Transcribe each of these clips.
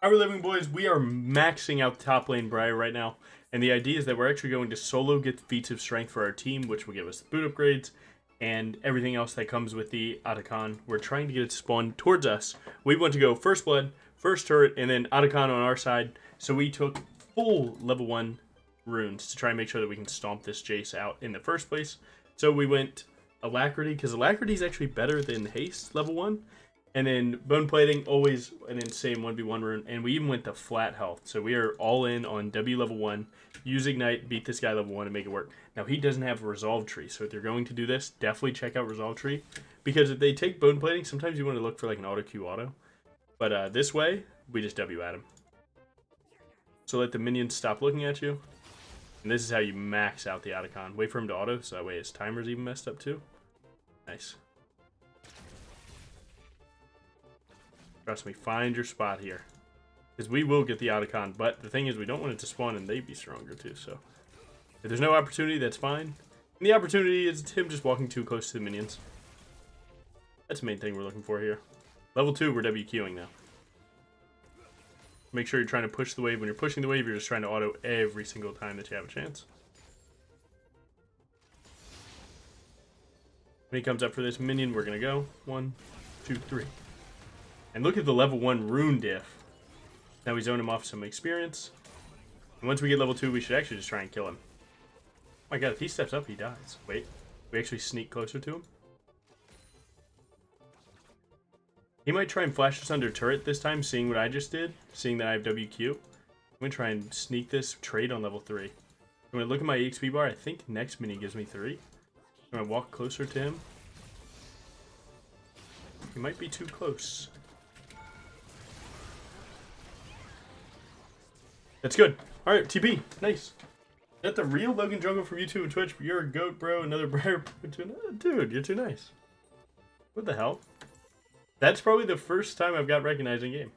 How we're living, boys, we are maxing out the top lane Briar right now, and the idea is that we're actually going to solo get feats of strength for our team, which will give us the boot upgrades and everything else that comes with the Atakhan. We're trying to get it to spawn towards us. We want to go first blood, first turret, and then Atakhan on our side, so we took full level 1 runes to try and make sure that we can stomp this Jace out in the first place. So we went Alacrity, because Alacrity is actually better than Haste level 1. And then Bone Plating, always an insane 1v1 rune. And we even went to flat health. So we are all in on W level 1. Use Ignite, beat this guy level 1 and make it work. Now, he doesn't have a Resolve Tree. So if you're going to do this, definitely check out Resolve Tree. Because if they take Bone Plating, sometimes you want to look for like an auto-Q auto. But this way, we just W at him. So let the minions stop looking at you. And this is how you max out the Atakhan. Wait for him to auto, so that way his timer's even messed up too. Nice. Trust me, find your spot here. Because we will get the Atakhan, but the thing is we don't want it to spawn and they be stronger too, so. If there's no opportunity, that's fine. And the opportunity is him just walking too close to the minions. That's the main thing we're looking for here. Level 2, we're WQing now. Make sure you're trying to push the wave. When you're pushing the wave, you're just trying to auto every single time that you have a chance. When he comes up for this minion, we're going to go. 1, 2, 3. And look at the level 1 rune diff. Now we zone him off some experience. And once we get level 2, we should actually just try and kill him. Oh my god, if he steps up, he dies. Wait, we actually sneak closer to him? He might try and flash us under turret this time, seeing what I just did. Seeing that I have WQ. I'm going to try and sneak this trade on level 3. I'm going to look at my EXP bar. I think next mini gives me 3. I'm going to walk closer to him. He might be too close. That's good. Alright, TP. Nice. Is that the real Logan Jungle from YouTube and Twitch? You're a goat, bro. Another briar. Dude, you're too nice. What the hell? That's probably the first time I've got recognized in game.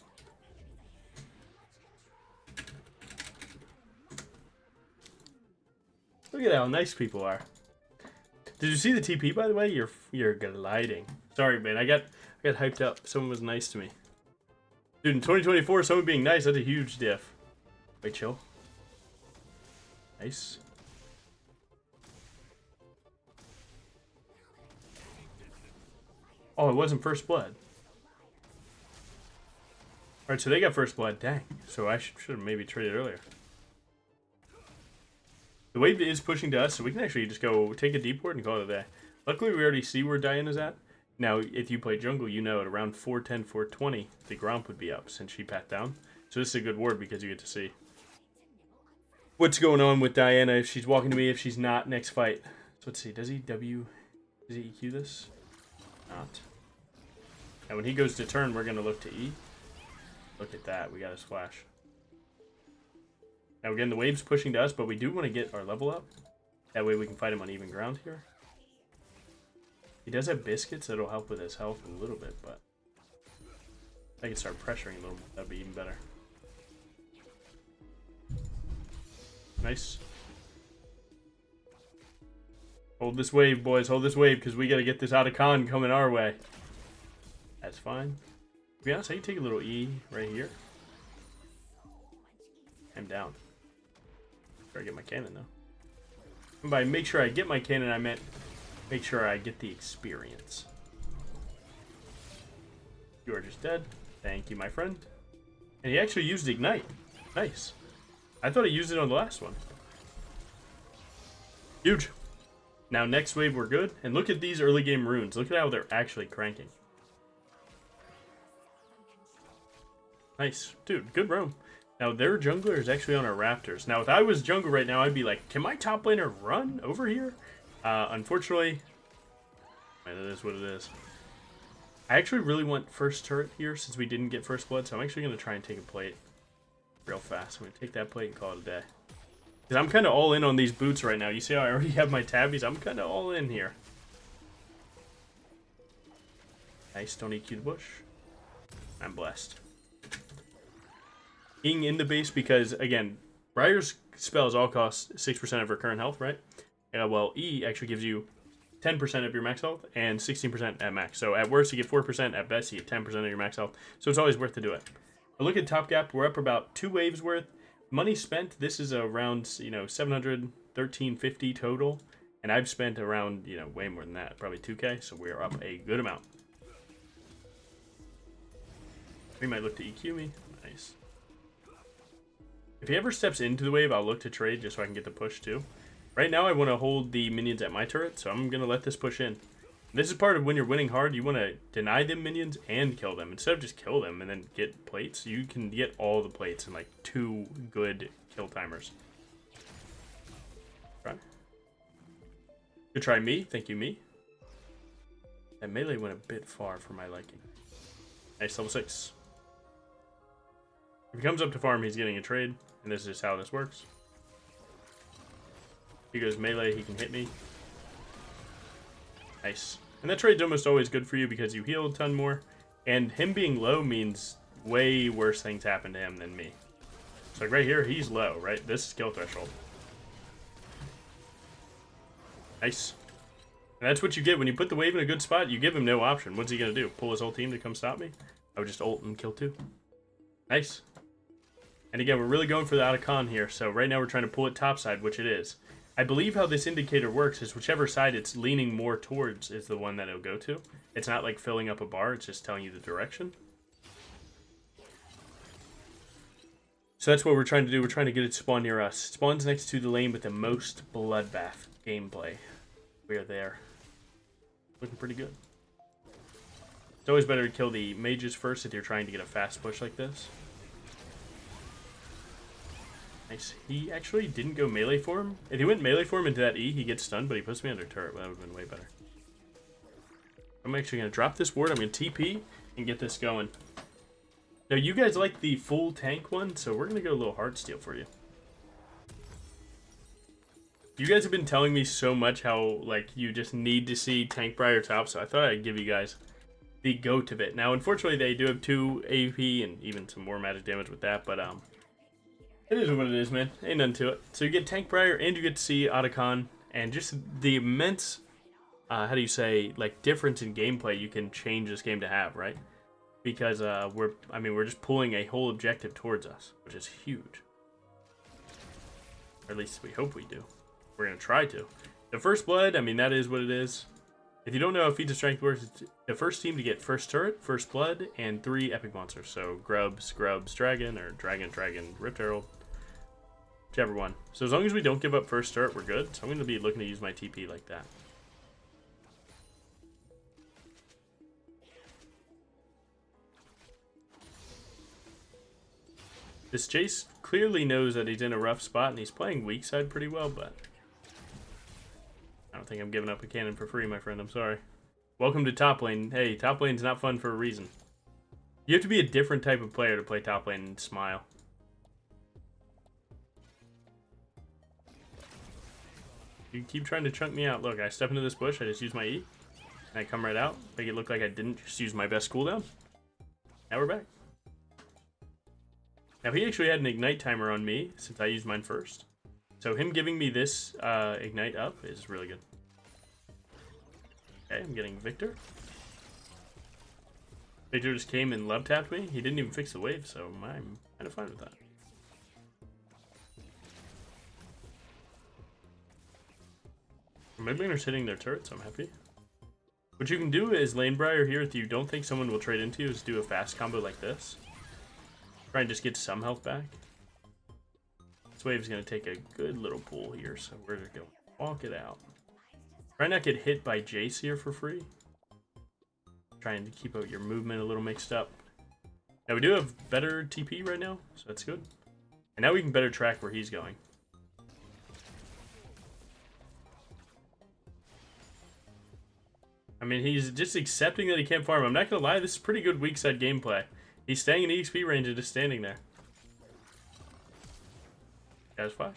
Look at how nice people are. Did you see the TP, by the way? You're gliding. Sorry, man. I got hyped up. Someone was nice to me. Dude, in 2024, someone being nice, that's a huge diff. Wait, chill. Nice. Oh, it wasn't first blood. Alright, so they got first blood. Dang. So I should have maybe traded earlier. The wave is pushing to us, so we can actually just go take a deep ward and call it a day. Luckily, we already see where Diana's at. Now, if you play jungle, you know at around 410, 420, the Gromp would be up since she pat down. So this is a good ward because you get to see what's going on with Diana, if she's walking to me, if she's not, next fight. So let's see, does he EQ this? Not. Now when he goes to turn, we're going to look to E. Look at that, we got a splash. Now again, the wave's pushing to us, but we do want to get our level up. That way we can fight him on even ground here. He does have biscuits that'll help with his health a little bit, but I can start pressuring a little bit, that'd be even better. Nice. Hold this wave, boys. Hold this wave, because we got to get this Atakhan coming our way. That's fine. To be honest, I can take a little E right here. I'm down. Try to get my cannon, though. And by make sure I get my cannon, I meant make sure I get the experience. You are just dead. Thank you, my friend. And he actually used Ignite. Nice. I thought he used it on the last one. Huge. Now next wave we're good. And look at these early game runes. Look at how they're actually cranking. Nice. Dude, good roam. Now their jungler is actually on our Raptors. Now if I was jungle right now, I'd be like, can my top laner run over here? Unfortunately, man, it is what it is. I actually really want first turret here since we didn't get first blood. So I'm actually going to try and take a plate real fast. I'm going to take that plate and call it a day. Because I'm kind of all in on these boots right now. You see how I already have my tabbies? I'm kind of all in here. Nice, don't EQ the bush. I'm blessed. Being in the base because, again, Briar's spells all cost 6% of her current health, right? Well, E actually gives you 10% of your max health and 16% at max. So at worst, you get 4%. At best, you get 10% of your max health. So it's always worth to do it. I look at top gap, we're up about 2 waves worth. Money spent, this is around, you know, 713.50 total. And I've spent around, you know, way more than that, probably 2K, so we're up a good amount. We might look to EQ me. Nice. If he ever steps into the wave, I'll look to trade just so I can get the push too. Right now, I want to hold the minions at my turret, so I'm going to let this push in. This is part of when you're winning hard, you want to deny them minions and kill them. Instead of just kill them and then get plates, you can get all the plates in like 2 good kill timers. Try. Good try, me. Thank you, me. That melee went a bit far for my liking. Nice, level 6. If he comes up to farm, he's getting a trade, and this is how this works. He goes melee, he can hit me. Nice. And that trade's almost always good for you because you heal a ton more, and him being low means way worse things happen to him than me. So like right here, he's low, right? This is kill threshold. Nice. And that's what you get when you put the wave in a good spot. You give him no option. What's he gonna do? Pull his whole team to come stop me? I would just ult and kill 2. Nice. And again, we're really going for the Atakhan here. So right now we're trying to pull it topside, which it is. I believe how this indicator works is whichever side it's leaning more towards is the one that it'll go to. It's not like filling up a bar, it's just telling you the direction. So that's what we're trying to do. We're trying to get it to spawn near us. It spawns next to the lane with the most bloodbath gameplay. We are there. Looking pretty good. It's always better to kill the mages first if you're trying to get a fast push like this. Nice. He actually didn't go melee for him. If he went melee for him into that E, he gets stunned, but he puts me under turret. Well, that would have been way better. I'm actually going to drop this ward. I'm going to TP and get this going. Now, you guys like the full tank one, so we're going to go a little Heartsteel for you. You guys have been telling me so much how, like, you just need to see tank Briar top, so I thought I'd give you guys the goat of it. Now, unfortunately, they do have 2 AP and even some more magic damage with that, but, it is what it is, man. Ain't nothing to it. So you get tank Briar, and you get to see Atakhan, and just the immense, how do you say, like, difference in gameplay you can change this game to have, right? Because we're just pulling a whole objective towards us, which is huge. Or at least we hope we do. We're gonna try to. The first blood, I mean, that is what it is. If you don't know how feats of strength works, it's the first team to get first turret, first blood, and 3 epic monsters. So Grubs, Dragon, or Dragon, Ripped Herald. Whichever one. So as long as we don't give up first turret, we're good. So I'm going to be looking to use my TP like that. This Jace clearly knows that he's in a rough spot, and he's playing weak side pretty well, but I don't think I'm giving up a cannon for free, my friend. I'm sorry. Welcome to top lane. Hey, top lane's not fun for a reason. You have to be a different type of player to play top lane and smile. You keep trying to chunk me out. Look, I step into this bush, I just use my E, and I come right out, make it look like I didn't just use my best cooldown. Now we're back. Now he actually had an ignite timer on me since I used mine first. So him giving me this ignite up is really good. Okay, I'm getting Victor. Victor just came and love tapped me. He didn't even fix the wave, so I'm kind of fine with that. Mid laner's hitting their turret, so I'm happy. What you can do is lane Briar here if you don't think someone will trade into you is do a fast combo like this. Try and just get some health back. This wave is going to take a good little pull here, so we're going to walk it out. Try not to get hit by Jace here for free. Trying to keep out your movement a little mixed up. Now we do have better TP right now, so that's good. And now we can better track where he's going. I mean, he's just accepting that he can't farm. I'm not going to lie, this is pretty good weak side gameplay. He's staying in EXP range and just standing there. Got his flash.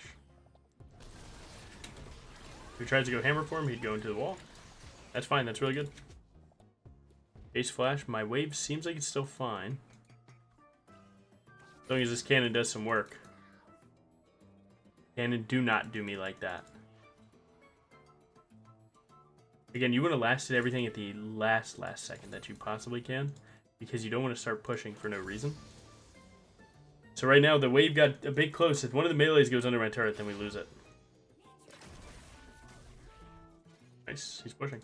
If he tries to go hammer for him, he'd go into the wall. That's fine, that's really good. Ace flash, my wave seems like it's still fine. As long as this cannon does some work. Cannon, do not do me like that. Again, you want to last hit everything at the last second that you possibly can, because you don't want to start pushing for no reason. So right now, the wave got a bit close. If one of the melees goes under my turret, then we lose it. Nice. He's pushing.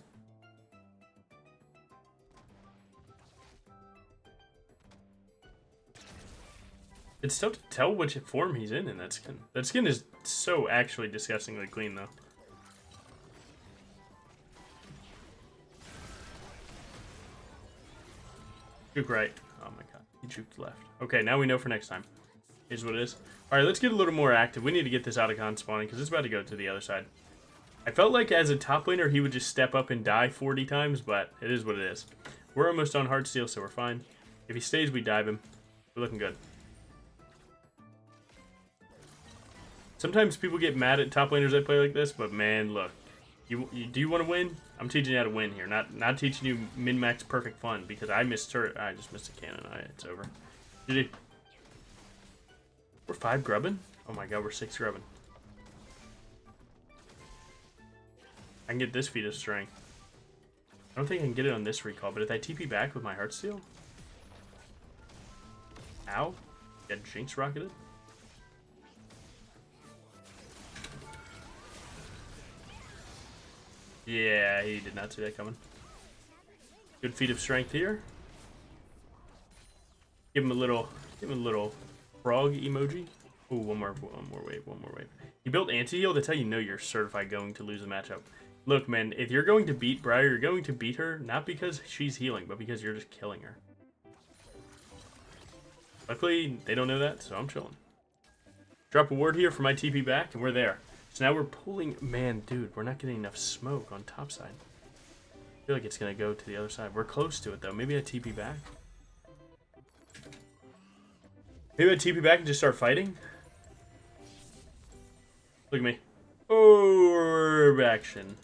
It's tough to tell which form he's in that skin. That skin is so actually disgustingly clean, though. Juke right. Oh my god. He juked left. Okay, now we know for next time. Here's what it is. Alright, let's get a little more active. We need to get this Atakhan spawning, because it's about to go to the other side. I felt like as a top laner, he would just step up and die 40 times, but it is what it is. We're almost on hard steel, so we're fine. If he stays, we dive him. We're looking good. Sometimes people get mad at top laners that play like this, but man, look. Do you want to win? I'm teaching you how to win here, not teaching you min-max perfect fun, because I missed turret. I just missed a cannon. It's over. GG. We're 5 grubbing? Oh my god, we're 6 grubbing. I can get this feat of strength. I don't think I can get it on this recall, but if I TP back with my Heartsteel... Ow. Get Jinx rocketed. Yeah, he did not see that coming. Good feat of strength here. Give him a little frog emoji. Ooh, one more wave. You built anti-heal, that's how you know you're certified going to lose a matchup. Look, man, if you're going to beat Briar, you're going to beat her, not because she's healing, but because you're just killing her. Luckily, they don't know that, so I'm chilling. Drop a ward here for my TP back, and we're there. So now we're pulling... Man, dude, we're not getting enough smoke on top side. I feel like it's going to go to the other side. We're close to it, though. Maybe I TP back. Maybe I TP back and just start fighting. Look at me. Orb action.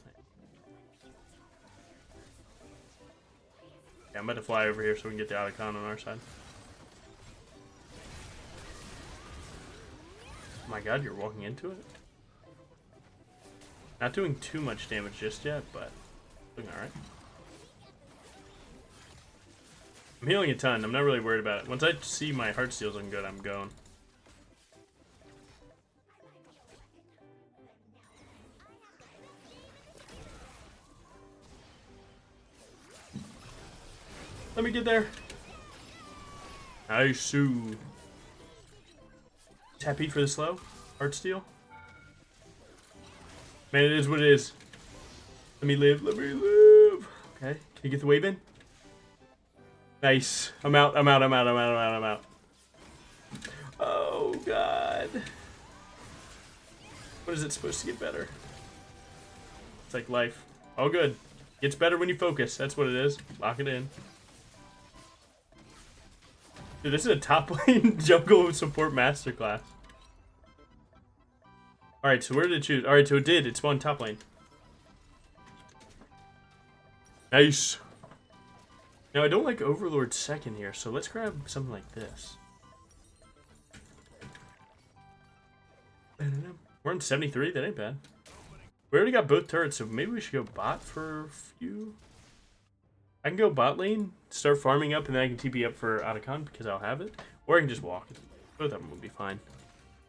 Yeah, I'm about to fly over here so we can get the Atakhan on our side. Oh my god, you're walking into it? Not doing too much damage just yet, but looking alright. I'm healing a ton. I'm not really worried about it. Once I see my Heartsteel's looking good, I'm going. Let me get there. Nice. Tap E for the slow. Heartsteel. Man, it is what it is. Let me live. Let me live. Okay. Can you get the wave in? Nice. I'm out. Oh, God. What is it supposed to get better? It's like life. All good. Gets better when you focus. That's what it is. Lock it in. Dude, this is a top lane jungle support masterclass. Alright, so where did it choose? Alright, so it did. It spawned top lane. Nice. Now, I don't like Overlord second here, so let's grab something like this. We're on 73. That ain't bad. We already got both turrets, so maybe we should go bot for a few. I can go bot lane, start farming up, and then I can TP up for Atakhan because I'll have it. Or I can just walk. Both of them will be fine.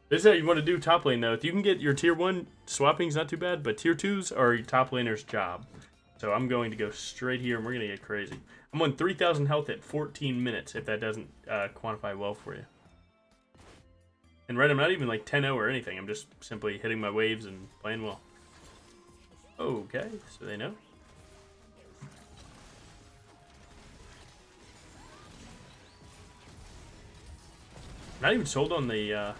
This is how you want to do top lane, though. If you can get your tier 1, swapping's not too bad, but tier 2s are your top laner's job. So I'm going to go straight here, and we're going to get crazy. I'm on 3,000 health at 14 minutes, if that doesn't quantify well for you. And right, I'm not even like 10-0 or anything. I'm just simply hitting my waves and playing well. Okay, so they know. Not even sold on the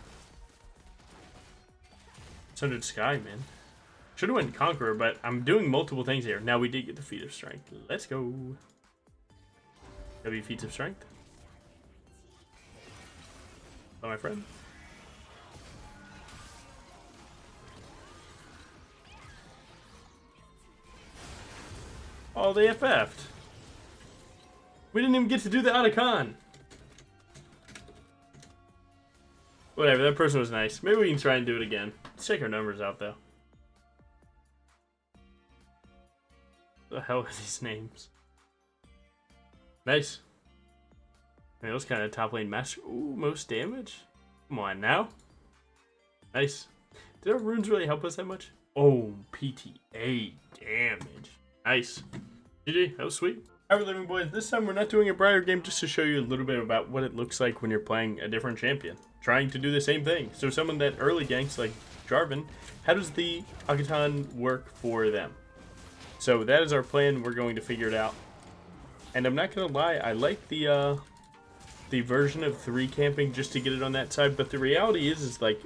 Sundered Sky, man. Should have went Conqueror, but I'm doing multiple things here. Now we did get the feat of strength. Let's go. W feats of strength. Hello, my friend. Oh, they FF'd. We didn't even get to do the Atakhan. Whatever, that person was nice. Maybe we can try and do it again. Let's check our numbers out, though. What the hell are these names? Nice. I mean, those kind of top lane master. Ooh, most damage. Come on now. Nice. Did our runes really help us that much? Oh, PTA damage. Nice. GG, that was sweet. Alright, living boys, this time we're not doing a briar game, just to show you a little bit about what it looks like when you're playing a different champion. Trying to do the same thing. So someone that early ganks like Jarvan, how does the Atakhan work for them? So that is our plan. We're going to figure it out. And I'm not going to lie, I like the version of 3 camping just to get it on that side, but the reality is like,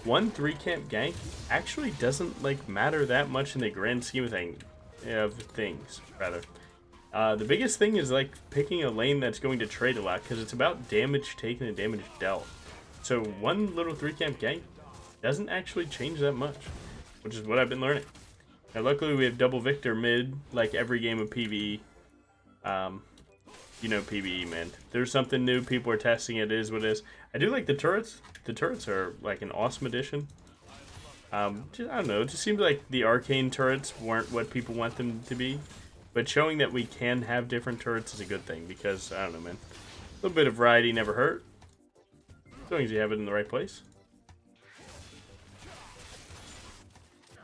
1 3 camp gank actually doesn't like matter that much in the grand scheme of things, rather. The biggest thing is like picking a lane that's going to trade a lot, because it's about damage taken and damage dealt. So 1 little 3 camp gank doesn't actually change that much, which is what I've been learning. Now luckily we have double Victor mid, like every game of PvE. You know PvE, man. There's something new, people are testing it, is what it is. I do like the turrets. The turrets are like an awesome addition. I don't know, it just seems like the arcane turrets weren't what people want them to be. But showing that we can have different turrets is a good thing, because, I don't know, man. A little bit of variety never hurt. As long as you have it in the right place.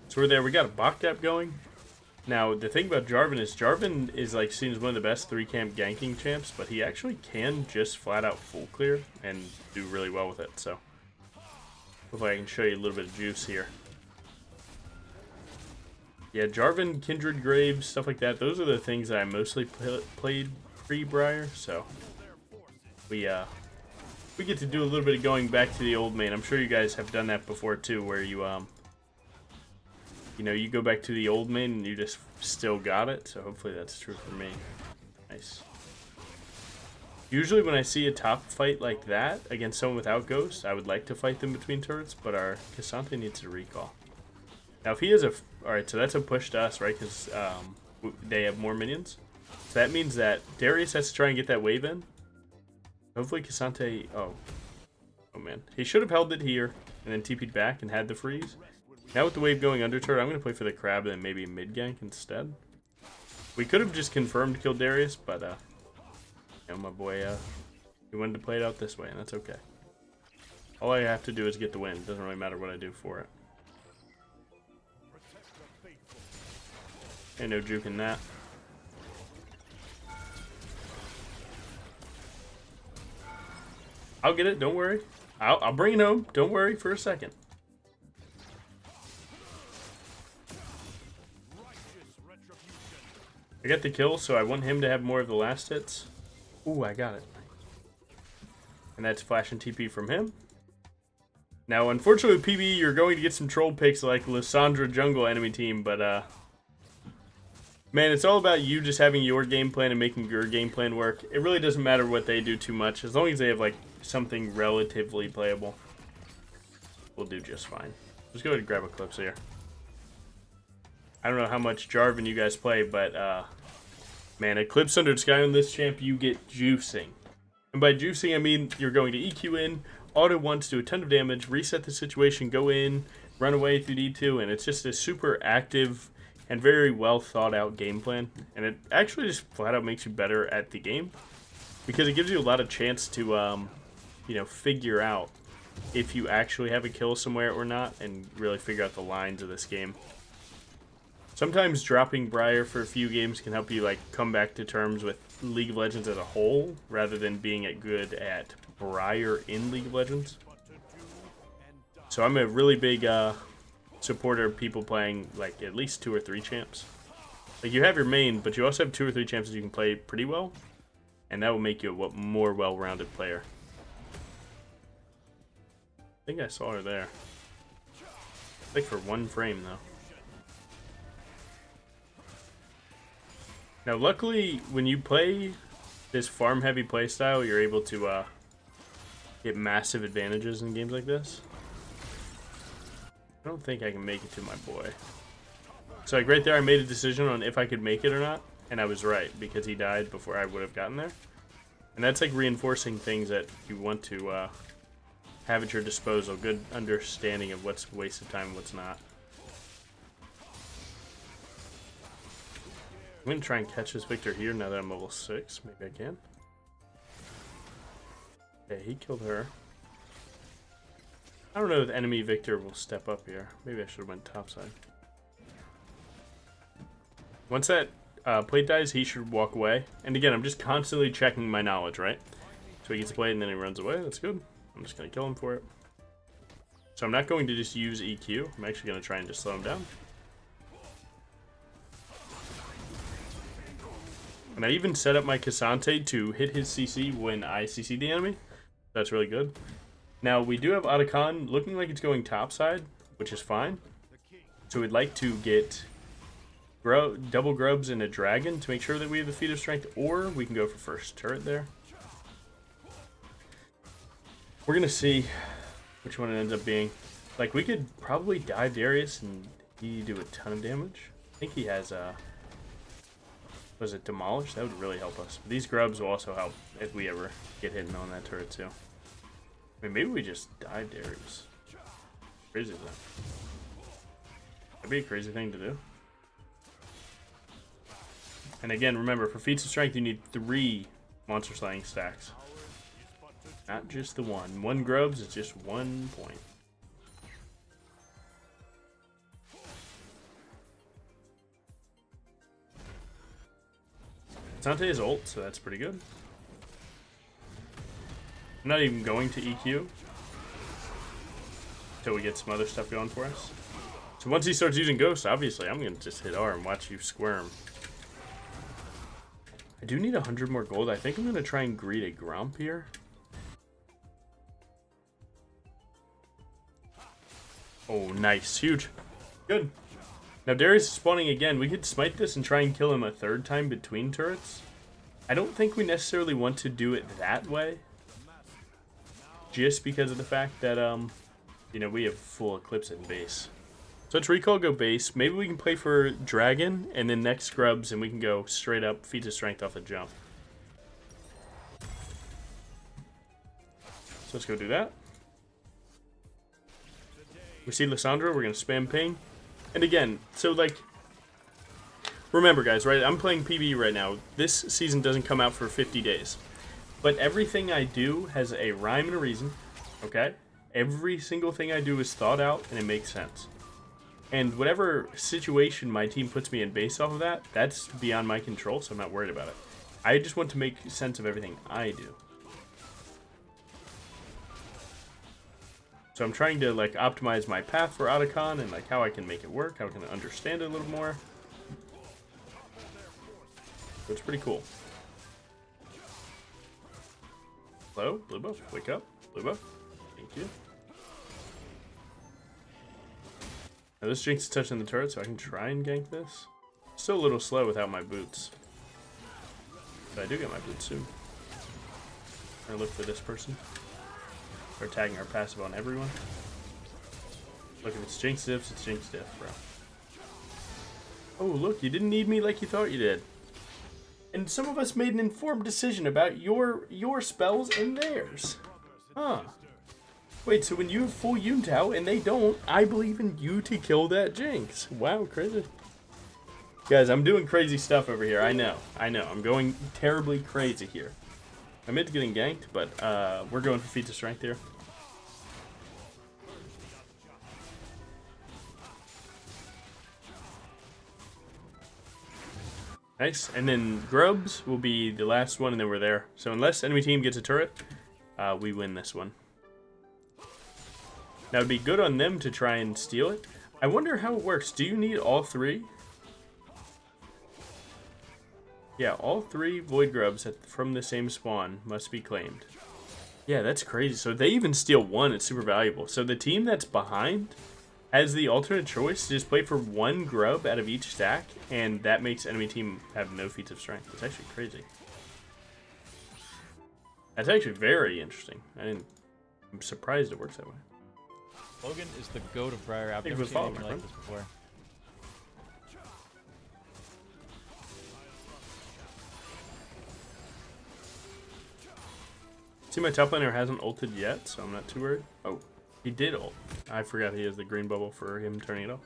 So we're there, we got a Bokdap going. Now, the thing about Jarvan is like seen as one of the best 3 camp ganking champs, but he actually can just flat out full clear and do really well with it, so. Hopefully I can show you a little bit of juice here. Yeah, Jarvan, Kindred Graves, stuff like that, those are the things that I mostly played pre-Briar, so. We get to do a little bit of going back to the old main. I'm sure you guys have done that before too, where you know, you go back to the old main and you just still got it, so hopefully that's true for me. Nice. Usually when I see a top fight like that against someone without Ghost, I would like to fight them between turrets, but our Cassante needs to recall. Now if he has a... Alright, so that's a push to us, right? Because they have more minions. So that means that Darius has to try and get that wave in. Hopefully Cassante... Oh man. He should have held it here and then TP'd back and had the freeze. Now with the wave going under turret, I'm going to play for the crab and then maybe mid gank instead. We could have just confirmed killed Darius, but you know, my boy, he wanted to play it out this way, and that's okay. All I have to do is get the win. It doesn't really matter what I do for it. Ain't no juking that. I'll get it, don't worry. I'll bring it home, don't worry for a second. I got the kill, so I want him to have more of the last hits. Ooh, I got it. And that's flash and TP from him. Now, unfortunately with PvE, you're going to get some troll picks like Lissandra jungle enemy team, but man, it's all about you just having your game plan and making your game plan work. It really doesn't matter what they do too much, as long as they have like something relatively playable. We'll do just fine. Let's go ahead and grab Eclipse here. I don't know how much Jarvan you guys play, but man, Eclipse under Sky on this champ, you get juicing. And by juicing, I mean you're going to EQ in, auto once, do a ton of damage, reset the situation, go in, run away if you need to, and it's just a super active and very well thought out game plan. And it actually just flat out makes you better at the game, because it gives you a lot of chance to, you know, figure out if you actually have a kill somewhere or not, and really figure out the lines of this game. Sometimes dropping Briar for a few games can help you like come back to terms with League of Legends as a whole, rather than being good at Briar in League of Legends. So I'm a really big supporter of people playing like at least 2 or 3 champs. Like you have your main, but you also have 2 or 3 champs that you can play pretty well, and that will make you a more well-rounded player. I think I saw her there. Like for 1 frame though. Now, luckily, when you play this farm-heavy playstyle, you're able to get massive advantages in games like this. I don't think I can make it to my boy. So, like, right there, I made a decision on if I could make it or not, and I was right, because he died before I would have gotten there. And that's, like, reinforcing things that you want to have at your disposal. Good understanding of what's a waste of time and what's not. I'm going to try and catch this Victor here now that I'm level 6. Maybe I can. Okay, he killed her. I don't know if enemy Victor will step up here. Maybe I should have went topside. Once that plate dies, he should walk away. And again, I'm just constantly checking my knowledge, right? So he gets a plate and then he runs away. That's good. I'm just going to kill him for it. So I'm not going to just use EQ. I'm actually going to try and just slow him down. And I even set up my Cassante to hit his CC when I CC the enemy. That's really good. Now, we do have Atakhan looking like it's going topside, which is fine. So we'd like to get double grubs and a dragon to make sure that we have the feat of strength, or we can go for first turret there. We're going to see which one it ends up being. Like, we could probably dive Darius and he do a ton of damage. I think he has was it Demolish? That would really help us. These grubs will also help if we ever get hidden on that turret too. I mean, maybe we just dive Darius. Crazy though. That'd be a crazy thing to do. And again, remember, for feats of strength, you need 3 monster slaying stacks. Not just the one. 1 grubs is just 1 point. Sante is ult, so that's pretty good. I'm not even going to EQ until we get some other stuff going for us. So once he starts using Ghost, obviously, I'm going to just hit R and watch you squirm. I do need 100 more gold. I think I'm going to try and greet a Grump here. Oh, nice. Huge. Good. Now, Darius is spawning again. We could smite this and try and kill him a 3rd time between turrets. I don't think we necessarily want to do it that way. Just because of the fact that, you know, we have full Eclipse in base. So let's recall, go base. Maybe we can play for Dragon and then next Scrubs and we can go straight up feats of strength off the jump. So let's go do that. We see Lissandra. We're going to spam ping. And again, so like, remember guys, right? I'm playing PvE right now. This season doesn't come out for 50 days. But everything I do has a rhyme and a reason, okay? Every single thing I do is thought out and it makes sense. And whatever situation my team puts me in based off of that, that's beyond my control, so I'm not worried about it. I just want to make sense of everything I do. So I'm trying to like optimize my path for Atakhan and like how I can make it work, how I can understand it a little more. So it's pretty cool. Hello, blue buff, wake up, blue buff. Thank you. Now this Jinx is touching the turret, so I can try and gank this. Still a little slow without my boots. But I do get my boots soon. I'm gonna look for this person. We're tagging our passive on everyone. Look, if it's Jinx diff, it's Jinx diff, bro. Oh, look, you didn't need me like you thought you did. And some of us made an informed decision about your spells and theirs. Huh. Wait, so when you have full Yuntao and they don't, I believe in you to kill that Jinx. Wow, crazy. Guys, I'm doing crazy stuff over here. I know. I'm going terribly crazy here. I'm into getting ganked, but we're going for feats of strength here. Nice, and then Grubs will be the last one, and then we're there. So unless enemy team gets a turret, we win this one. Now it'd be good on them to try and steal it. I wonder how it works. Do you need all 3? Yeah, all 3 Void Grubs from the same spawn must be claimed. Yeah, that's crazy. So they even steal 1. It's super valuable. So the team that's behind has the alternate choice to just play for 1 grub out of each stack, and that makes enemy team have no feats of strength. It's actually crazy. That's actually very interesting. I'm surprised it works that way. Logan is the goat of Briar. I've never seen anything like this before. See, my top laner hasn't ulted yet, so I'm not too worried. Oh, he did ult. I forgot he has the green bubble for him turning it off.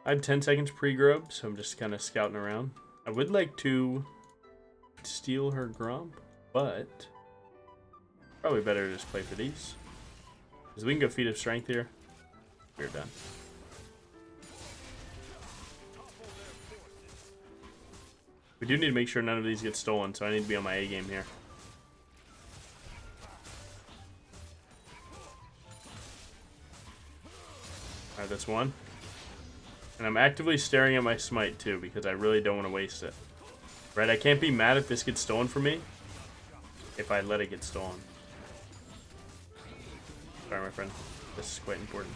I have 10 seconds pre-grub, so I'm just kind of scouting around. I would like to steal her Grump, but probably better to just play for these. Because we can go Feat of Strength here. We're done. We do need to make sure none of these get stolen, so I need to be on my A game here. Alright, that's one. And I'm actively staring at my smite too, because I really don't want to waste it. Right, I can't be mad if this gets stolen from me if I let it get stolen. Sorry, my friend. This is quite important.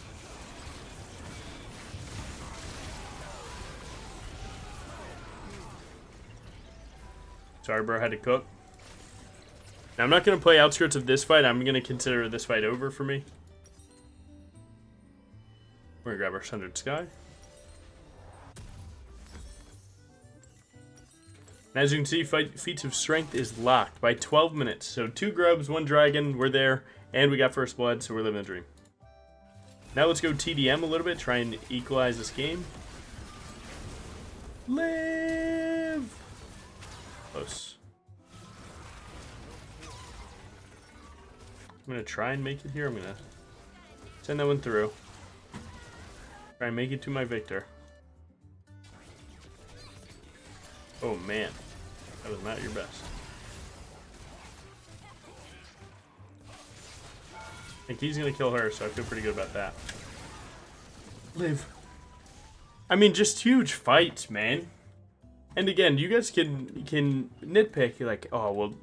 Sorry, bro, I had to cook. Now, I'm not going to play outskirts of this fight. I'm going to consider this fight over for me. We're going to grab our Sundered Sky. And as you can see, Feats of Strength is locked by 12 minutes. So 2 grubs, 1 dragon, we're there. And we got First Blood, so we're living the dream. Now let's go TDM a little bit, try and equalize this game. Live! Close. I'm going to try and make it here. I'm going to send that one through. Try and make it to my victor. Oh man, that was not your best. I think he's going to kill her, so I feel pretty good about that. Live. I mean, just huge fights, man. And again, you guys can nitpick, like, oh, well,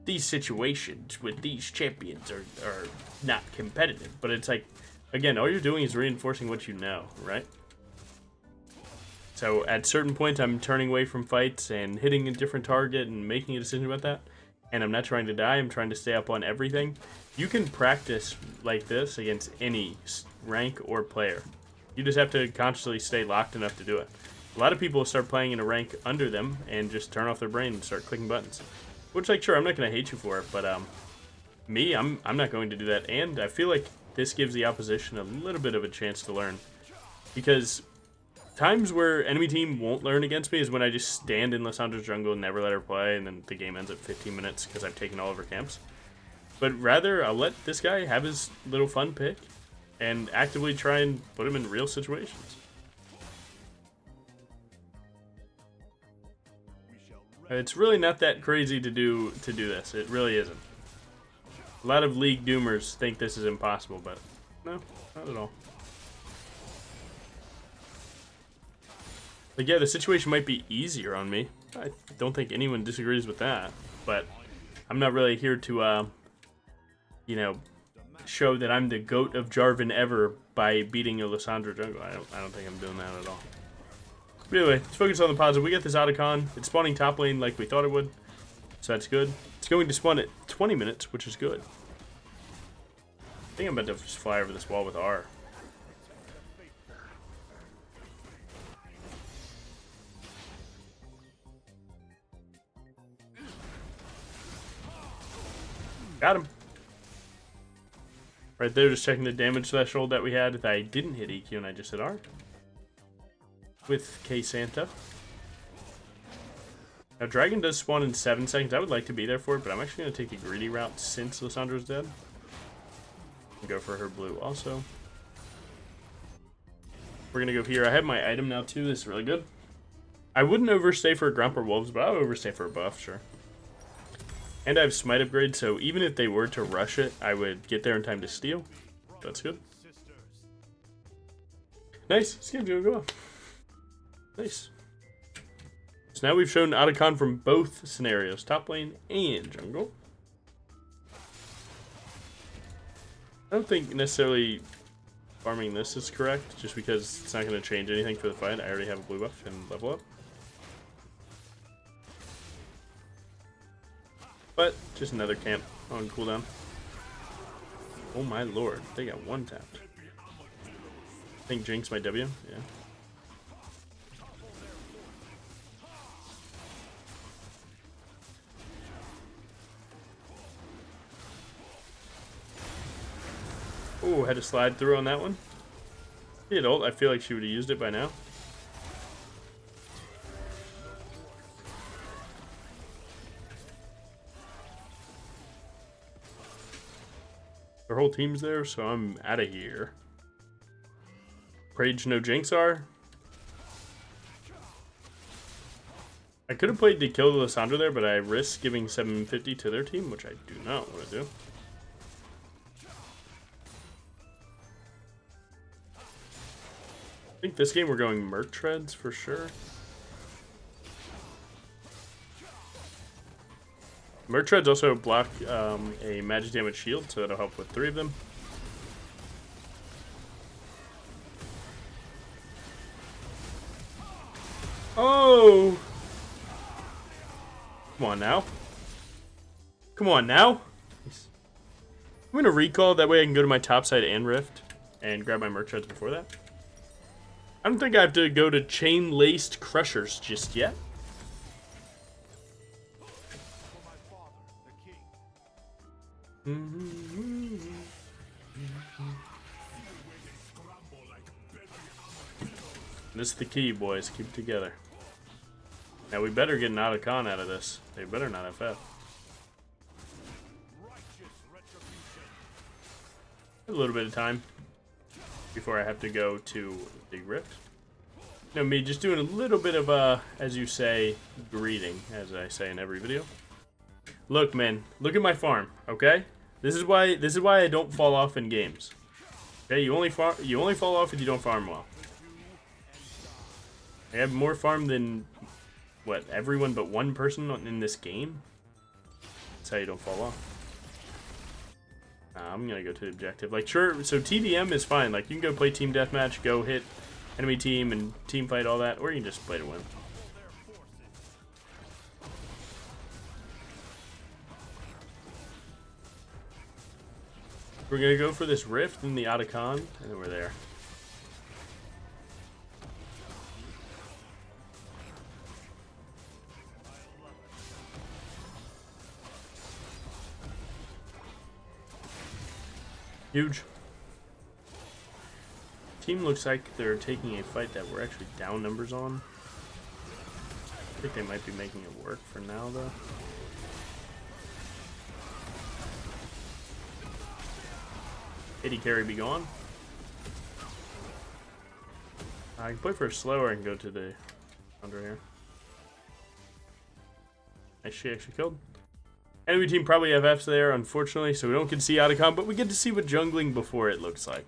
these situations with these champions are not competitive. But it's like, again, all you're doing is reinforcing what you know, right? So at certain points, I'm turning away from fights and hitting a different target and making a decision about that. And I'm not trying to die, I'm trying to stay up on everything. You can practice like this against any rank or player. You just have to consciously stay locked enough to do it. A lot of people start playing in a rank under them and just turn off their brain and start clicking buttons. Which, like, sure, I'm not going to hate you for it, but me, I'm not going to do that. And I feel like this gives the opposition a little bit of a chance to learn. Because times where enemy team won't learn against me is when I just stand in Lissandra's jungle and never let her play, and then the game ends at 15 minutes because I've taken all of her camps. But rather, I'll let this guy have his little fun pick and actively try and put him in real situations. It's really not that crazy to do this. It really isn't. A lot of League doomers think this is impossible, but no, not at all. Like, yeah, the situation might be easier on me. I don't think anyone disagrees with that, but I'm not really here to, you know, show that I'm the GOAT of Jarvan ever by beating a Lissandra jungle. I don't think I'm doing that at all. But anyway, let's focus on the positive. We got this Atakhan. It's spawning top lane like we thought it would, so that's good. It's going to spawn at 20 minutes, which is good. I think I'm about to just fly over this wall with R. Got him. Right there, just checking the damage threshold that we had. If I didn't hit EQ and I just hit R. With K Santa. Now, Dragon does spawn in 7 seconds. I would like to be there for it, but I'm actually going to take the greedy route since Lissandra's dead. And go for her blue also. We're going to go here. I have my item now, too. This is really good. I wouldn't overstay for a Grump or Wolves, but I would overstay for a buff, sure. And I have Smite upgrade, so even if they were to rush it, I would get there in time to steal. That's good. Nice. This game's going to go off. Nice. So now we've shown Atakhan from both scenarios, top lane and jungle. I don't think necessarily farming this is correct, just because it's not going to change anything for the fight. I already have a blue buff and level up. But just another camp on cooldown. Oh my lord, they got one tapped. I think Jinx my W, yeah. Oh, had to slide through on that one. He had ult. I feel like she would have used it by now. Their whole team's there, so I'm out of here. Rage no Jinxar. I could have played to kill Lissandra there, but I risked giving 750 to their team, which I do not want to do. I think this game we're going Merc Treads for sure. Merc Treads also block a magic damage shield, so that'll help with 3 of them. Oh! Come on now. Come on now. I'm gonna recall, that way I can go to my topside and rift and grab my Merc Treads before that. I don't think I have to go to chain-laced crushers just yet. This is the key, boys. Keep it together. Now we better get an Atakhan out of this. They better not FF. A little bit of time before I have to go to the rift. No, me just doing a little bit of as you say, greeting, as I say in every video. Look, man, look at my farm, okay? This is why I don't fall off in games. Okay, you only fall off if you don't farm well. I have more farm than what, everyone but one person in this game. That's how you don't fall off. I'm gonna go to the objective. Like, sure, so TDM is fine. Like, you can go play team deathmatch, go hit enemy team and team fight, all that, or you can just play to win. We're gonna go for this rift in the Atakhan, and then we're there. Huge. Team looks like they're taking a fight that we're actually down numbers on. I think they might be making it work for now, though. AD carry be gone. I can play for a slower and go to the under here. Nice, she actually killed. Enemy team probably FFs there, unfortunately, so we don't get to see Atakhan, but we get to see what jungling before it looks like.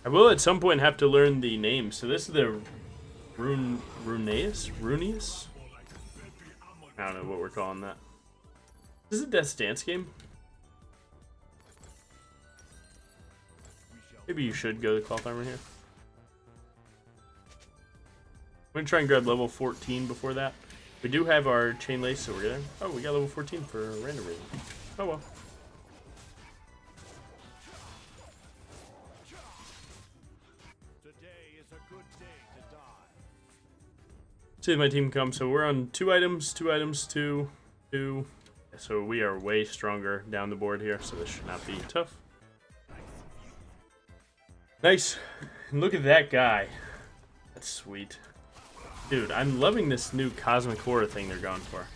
I will at some point have to learn the names. So this is the Runeus? I don't know what we're calling that. This is a Death's Dance game. Maybe you should go to cloth armor here. I'm gonna try and grab level 14 before that. We do have our chain lace, so we're gonna. Oh, we got level 14 for a random reason. Oh well. See if my team comes. So we're on 2 items, 2 items, 2, 2. So we are way stronger down the board here, so this should not be tough. Nice. And look at that guy. That's sweet. Dude, I'm loving this new Cosmic Horror thing they're going for.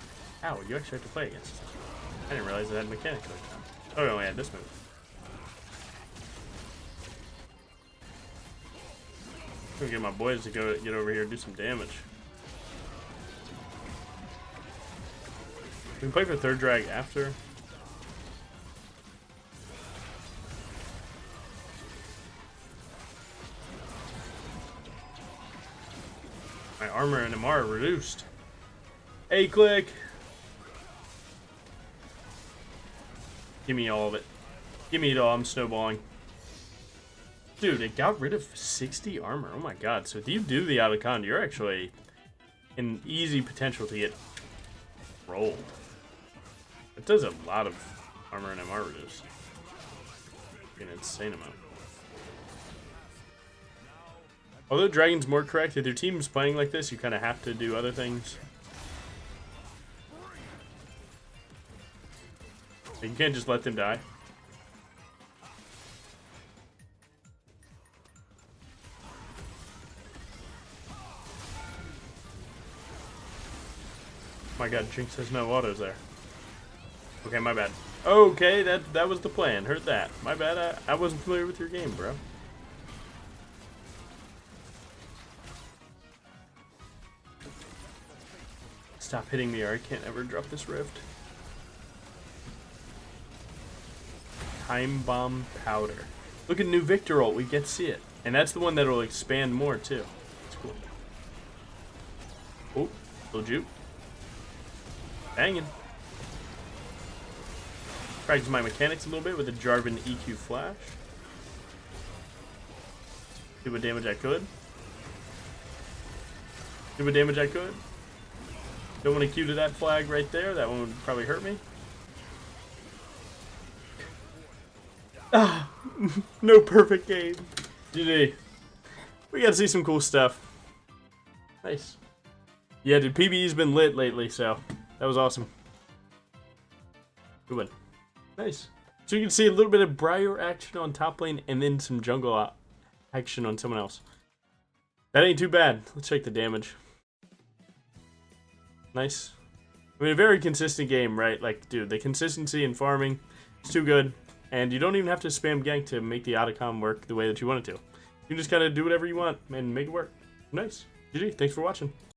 Ow, you actually have to play against it. I didn't realize it had mechanics like that. Oh, we only had this move. I'm gonna get my boys to get over here and do some damage. We can play for third drag after. My armor and MR are reduced. A click. Give me all of it. Give me it all. I'm snowballing. Dude, it got rid of 60 armor. Oh my god. So if you do the Atakhan, you're actually in easy potential to get rolled. It does a lot of armor and MR reduce. An insane amount. Although Dragon's more correct, if your team's playing like this, you kind of have to do other things. You can't just let them die. My god, Jinx has no autos there. Okay, my bad. Okay, that was the plan. Heard that. My bad. I wasn't familiar with your game, bro. Stop hitting me or I can't ever drop this rift. Time bomb powder. Look at new Victor ult. We get to see it. And that's the one that will expand more, too. It's cool. Oh, little juke. Banging. Practice my mechanics a little bit with the Jarvan EQ flash. Do what damage I could. Do what damage I could. Don't want to Q to that flag right there. That one would probably hurt me. Ah, no perfect game. GG. We got to see some cool stuff. Nice. Yeah, dude, PvE's been lit lately, so that was awesome. Good one. Nice. So you can see a little bit of Briar action on top lane and then some jungle action on someone else. That ain't too bad. Let's check the damage. Nice. I mean, a very consistent game, right? Like, dude, the consistency in farming is too good. And you don't even have to spam gank to make the Atakhan work the way that you want it to. You can just kind of do whatever you want and make it work. Nice. GG. Thanks for watching.